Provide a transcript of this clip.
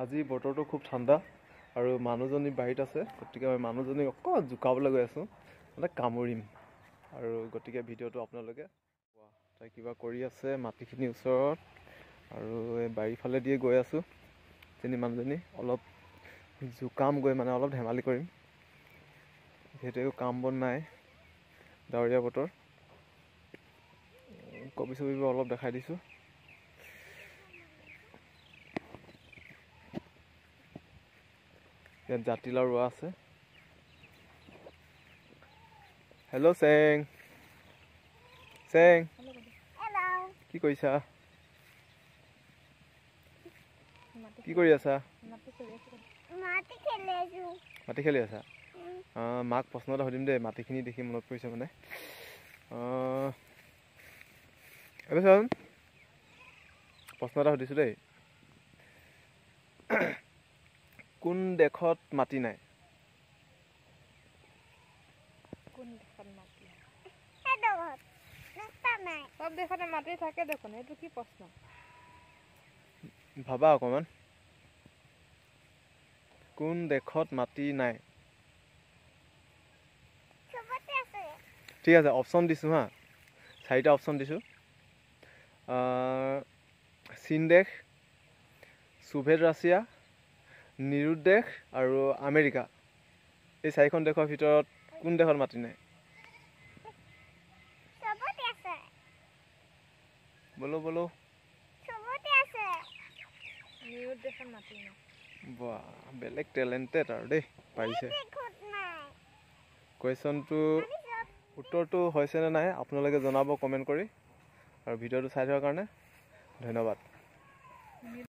আজি বতৰটো খুব ঠাণ্ডা আৰু মানুহজনী বাৰীত আছে, গতিকে মই মানুহজনীক অকণমান জোকাবলৈ গৈ আছোঁ, মানে কামুৰিম। আৰু গতিকে ভিডিঅ'টো আপোনালোকে তাই কিবা কৰি আছে মাটিখিনিৰ ওচৰত, আৰু এই বাৰীৰ ফালে দিয়ে গৈ আছোঁ। যেনি মানুহজনী অলপ জোকাম গৈ, মানে অলপ ধেমালি কৰিম, যিহেতু একো কাম বন নাই, ডাৱৰীয়া বতৰ। কবি চবিবোৰ অলপ দেখাই দিছোঁ। ইয়াত জাতিলাও ৰোৱা আছে। হেল্ল' চেং, চেং কি কৰিছা? কি কৰি আছা? মাটি খেলি আছা? মাক প্ৰশ্ন এটা সুধিম দেই, মাটিখিনি দেখি মনত পৰিছে মানে। এইবাৰ প্ৰশ্ন এটা সুধিছোঁ দেই, কোন দেশত মাটি নাই? সব দেশতে মাটি থাকে দেখোন, এইটো কি প্ৰশ্ন? ভাবা অকণমান, কোন দেশত মাটি নাই? ঠিক আছে, অপশ্যন দিছোঁ হা, 4টা অপশ্যন দিছোঁ। চীন দেশ, ছোভিয়েট ৰাছিয়া, নিৰুদ দেশ আৰু আমেৰিকা। এই 4খন দেশৰ ভিতৰত কোন দেশত মাটি নাই? বলো বলো। বাহ, বেলেগ টেলেণ্টেড আৰু দেই, পাৰিছে। কুৱেশ্যনটো উত্তৰটো হৈছেনে নাই আপোনালোকে জনাব কমেণ্ট কৰি, আৰু ভিডিঅ'টো চাই থকাৰ কাৰণে ধন্যবাদ।